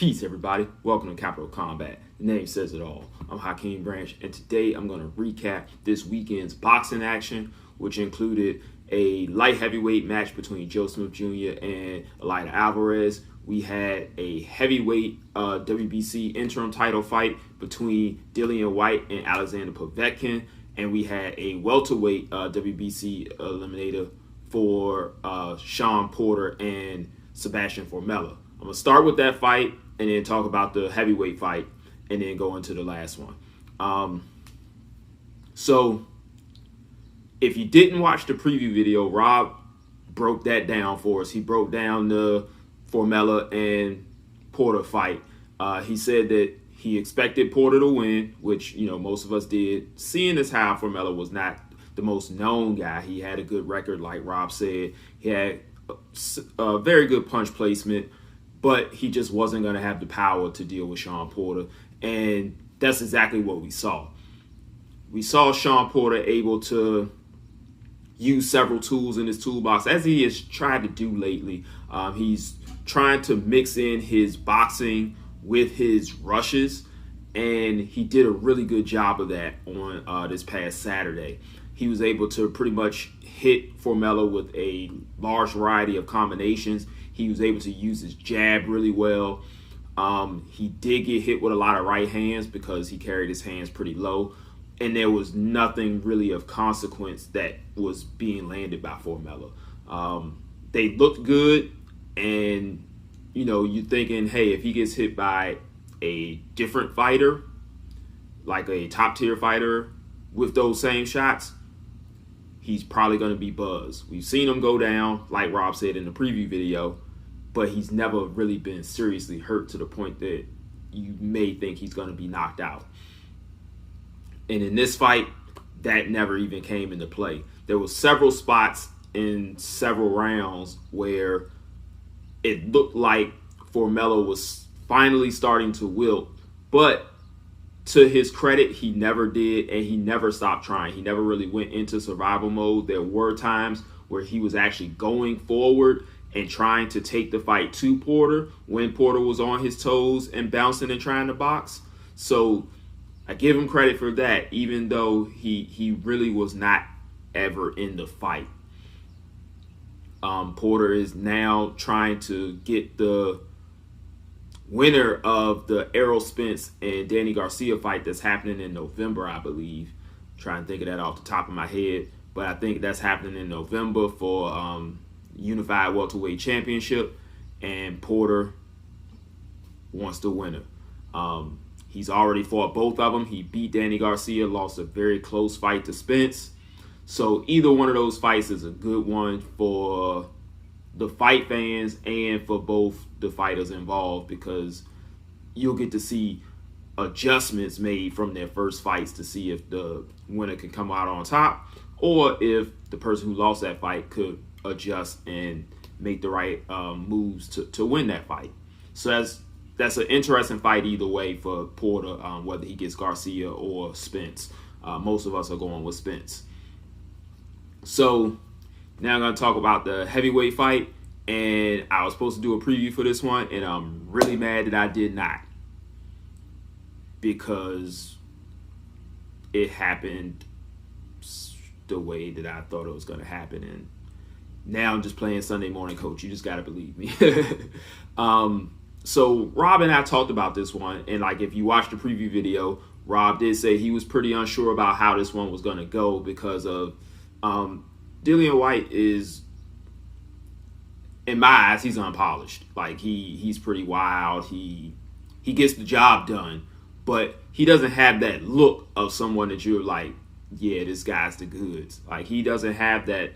Peace, everybody. Welcome to Capital Combat. The name says it all. I'm Hakeem Branch, and today I'm going to recap this weekend's boxing action, which included a light heavyweight match between Joe Smith Jr. and Alvarez. We had a heavyweight WBC interim title fight between Dillian Whyte and Alvarez-Smith, and we had a welterweight WBC eliminator for Sean Porter and Porter-Formella. I'm going to start with that fight and then talk about the heavyweight fight and then go into the last one. So if you didn't watch the preview video, Rob broke that down for us. He broke down the Formella and Porter fight. He said that he expected Porter to win, which, you know, most of us did. Seeing as how Formella was not the most known guy, he had a good record, like Rob said. He had a very good punch placement, but he just wasn't going to have the power to deal with Sean Porter. And that's exactly what we saw. We saw Sean Porter able to use several tools in his toolbox, as he has tried to do lately. He's trying to mix in his boxing with his rushes, and he did a really good job of that on this past Saturday. He was able to pretty much hit Formella with a large variety of combinations. He was able to use his jab really well. He did get hit with a lot of right hands because he carried his hands pretty low. And there was nothing really of consequence that was being landed by Formella. They looked good, and, you know, you're thinking, hey, if he gets hit by a different fighter, like a top-tier fighter with those same shots, he's probably going to be buzzed. We've seen him go down, like Rob said in the preview video, but he's never really been seriously hurt to the point that you may think he's going to be knocked out. And in this fight, that never even came into play. There were several spots in several rounds where it looked like Formella was finally starting to wilt, but to his credit, he never did, and he never stopped trying. He never really went into survival mode. There were times where he was actually going forward and trying to take the fight to Porter when Porter was on his toes and bouncing and trying to box. So I give him credit for that, even though he really was not ever in the fight. Porter is now trying to get the winner of the Errol Spence and Danny Garcia fight that's happening in November, I believe. I'm trying to think of that off the top of my head, but I think that's happening in November for Unified Welterweight Championship, and Porter wants the winner. He's already fought both of them. He beat Danny Garcia, lost a very close fight to Spence. So either one of those fights is a good one for the fight fans and for both the fighters involved, because you'll get to see adjustments made from their first fights to see if the winner can come out on top, or if the person who lost that fight could adjust and make the right moves to win that fight. So that's an interesting fight either way for Porter, whether he gets Garcia or Spence. Most of us are going with Spence. So now I'm going to talk about the heavyweight fight, and I was supposed to do a preview for this one, and I'm really mad that I did not, because it happened the way that I thought it was going to happen, and now I'm just playing Sunday morning coach. You just got to believe me. So Rob and I talked about this one, and like if you watch the preview video, Rob did say he was pretty unsure about how this one was going to go because of Dillian Whyte is, in my eyes, he's unpolished. Like he's pretty wild. He gets the job done, but he doesn't have that look of someone that you're like, yeah, this guy's the goods. Like he doesn't have that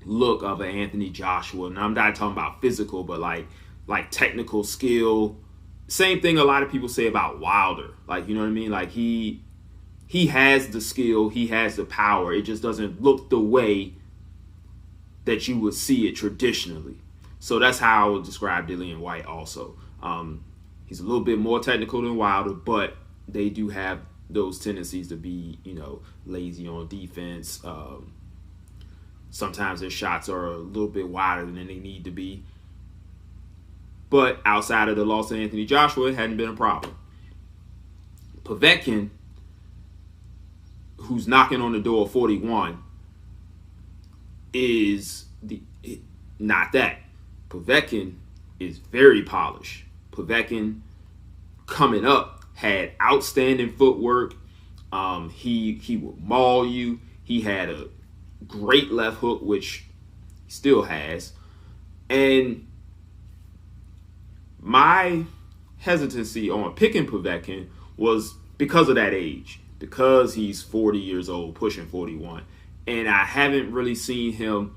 look of an Anthony Joshua, and I'm not talking about physical, but like technical skill. Same thing a lot of people say about Wilder. Like, you know what I mean? Like he has the skill, he has the power. It just doesn't look the way that you would see it traditionally. So that's how I would describe Dillian Whyte also. He's a little bit more technical than Wilder, but they do have those tendencies to be, you know, lazy on defense. Sometimes their shots are a little bit wider than they need to be. But outside of the loss of Anthony Joshua, it hadn't been a problem. Povetkin, who's knocking on the door of 41, is not that. Povetkin is very polished. Povetkin, coming up, had outstanding footwork. He would maul you. He had a great left hook, which he still has. And my hesitancy on picking Povetkin was because of that age, because he's 40 years old, pushing 41. And I haven't really seen him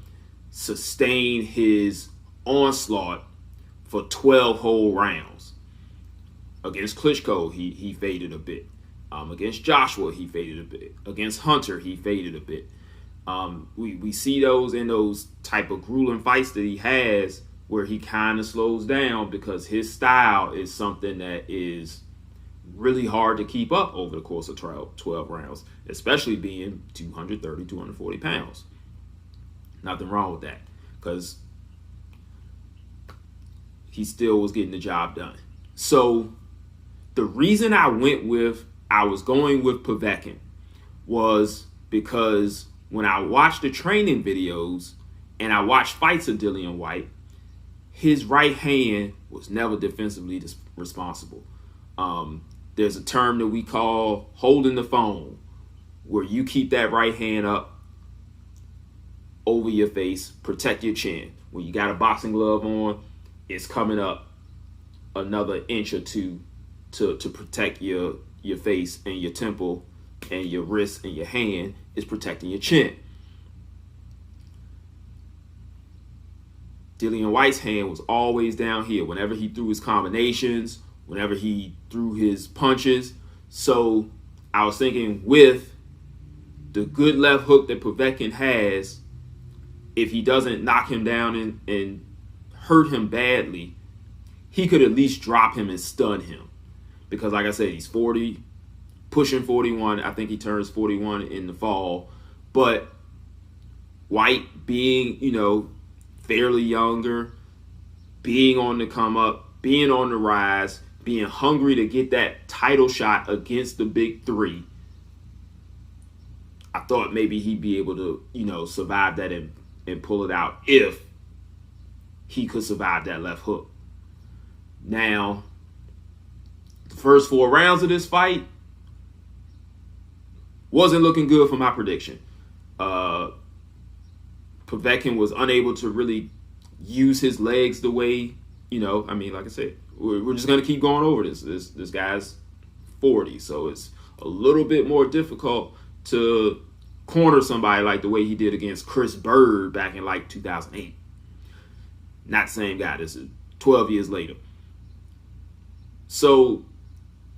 sustain his onslaught for 12 whole rounds. Against Klitschko, he faded a bit. Against Joshua, he faded a bit. Against Hunter, he faded a bit. We see those in those type of grueling fights that he has where he kind of slows down because his style is something that is really hard to keep up over the course of 12 rounds, especially being 230, 240 pounds. Nothing wrong with that because he still was getting the job done. So the reason I was going with Povetkin was because when I watched the training videos and I watched fights of Dillian Whyte, his right hand was never defensively responsible. There's a term that we call holding the phone, where you keep that right hand up over your face, protect your chin. When you got a boxing glove on, it's coming up another inch or two to protect your face and your temple, and your wrist and your hand is protecting your chin. Dillian Whyte's hand was always down here whenever he threw his combinations, whenever he threw his punches. So I was thinking with the good left hook that Povetkin has, if he doesn't knock him down and hurt him badly, he could at least drop him and stun him. Because like I said, he's 40, pushing 41. I think he turns 41 in the fall. But Whyte being, fairly younger, being on the come up, being on the rise, being hungry to get that title shot against the big three, I thought maybe he'd be able to, survive that and pull it out if he could survive that left hook. Now, the first 4 rounds of this fight wasn't looking good for my prediction. Povetkin was unable to really use his legs the way, like I said, we're just going to keep going over this. This guy's 40, so it's a little bit more difficult to corner somebody like the way he did against Chris Bird back in like 2008. Not the same guy. This is 12 years later. So,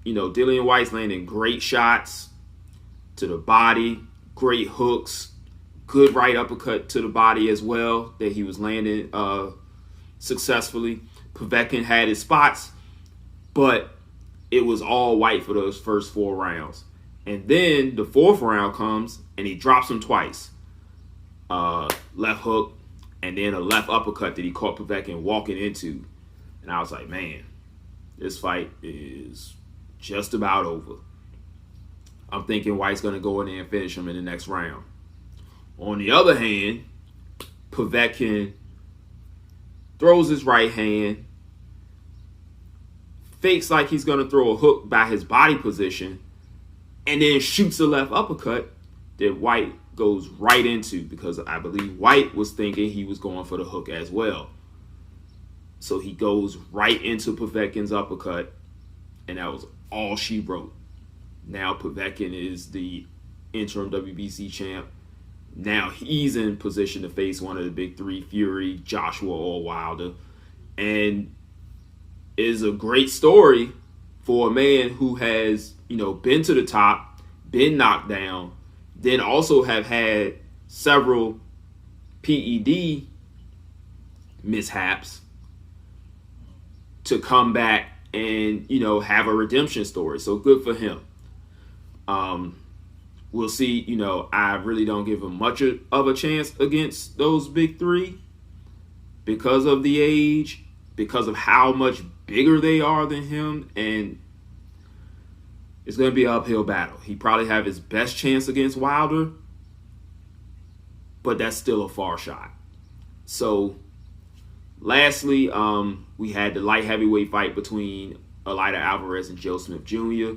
Dillian Whyte's landing great shots to the body, great hooks, good right uppercut to the body as well that he was landing successfully. Povetkin had his spots, but it was all Whyte for those first 4 rounds. And then the 4th round comes and he drops him twice. Left hook and then a left uppercut that he caught Povetkin walking into. And I was like, man, this fight is just about over. I'm thinking Whyte's going to go in there and finish him in the next round. On the other hand, Povetkin throws his right hand, fakes like he's going to throw a hook by his body position, and then shoots a left uppercut that Whyte goes right into, because I believe Whyte was thinking he was going for the hook as well. So he goes right into Povetkin's uppercut, and that was all she wrote. Now Povetkin is the interim WBC champ. Now he's in position to face one of the big three, Fury, Joshua, or Wilder. And it is a great story for a man who has, been to the top, been knocked down, then also have had several PED mishaps to come back and, have a redemption story. So good for him. We'll see, I really don't give him much of a chance against those big three because of the age. because of how much bigger they are than him, and it's going to be an uphill battle. He probably have his best chance against Wilder, but that's still a far shot. So, lastly, we had the light heavyweight fight between Alvarez and Joe Smith Jr.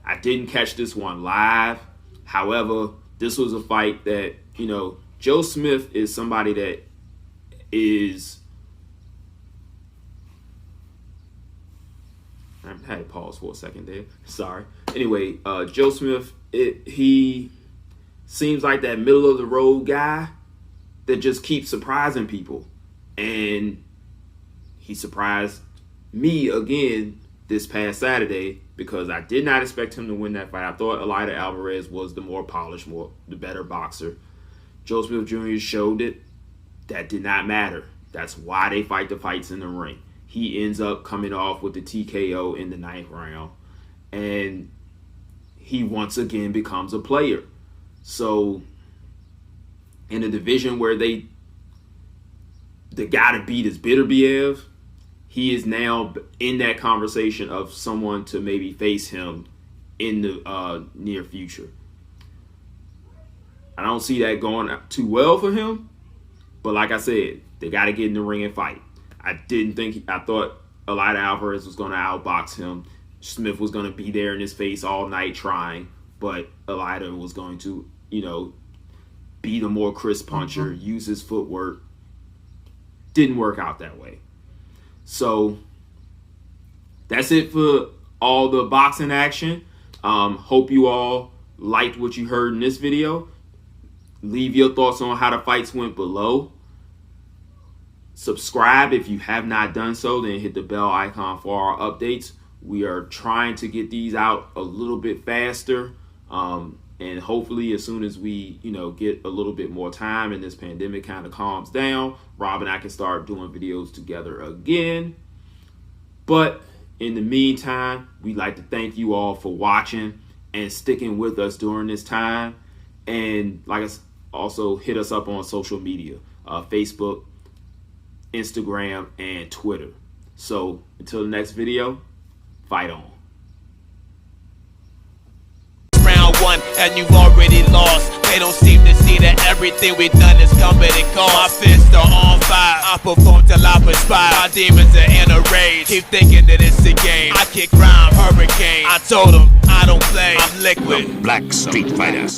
I didn't catch this one live. However, this was a fight that, you know, Joe Smith is somebody that is... I had to pause for a second there. Sorry. Anyway, Joe Smith, he seems like that middle of the road guy that just keeps surprising people. And he surprised me again this past Saturday because I did not expect him to win that fight. I thought Alvarez was the more polished, the better boxer. Joe Smith Jr. showed it. That did not matter. That's why they fight the fights in the ring. He ends up coming off with the TKO in the 9th round. And he once again becomes a player. So, in a division where the guy to beat is Beterbiev, he is now in that conversation of someone to maybe face him in the near future. I don't see that going too well for him. But like I said, they got to get in the ring and fight. I thought Alvarez was going to outbox him. Smith was going to be there in his face all night trying, but Alvarez was going to, you know, be the more crisp puncher, use his footwork. Didn't work out that way. So that's it for all the boxing action. Hope you all liked what you heard in this video. Leave your thoughts on how the fights went below. Subscribe if you have not done so, then hit the bell icon for our updates. We are trying to get these out a little bit faster. And hopefully as soon as we, you know, get a little bit more time and this pandemic kind of calms down, Rob and I can start doing videos together again. But in the meantime, we'd like to thank you all for watching and sticking with us during this time. And like I said, also hit us up on social media, Facebook, Instagram, and Twitter. So until the next video, fight on. Round one, and you've already lost. They don't seem to see that everything we've done is coming and cost. My fists are on fire. I perform till I perspire. My demons are in a rage. Keep thinking that it's a game. I kick rhyme, hurricane. I told them I don't play. I'm liquid. Black Street Fighter.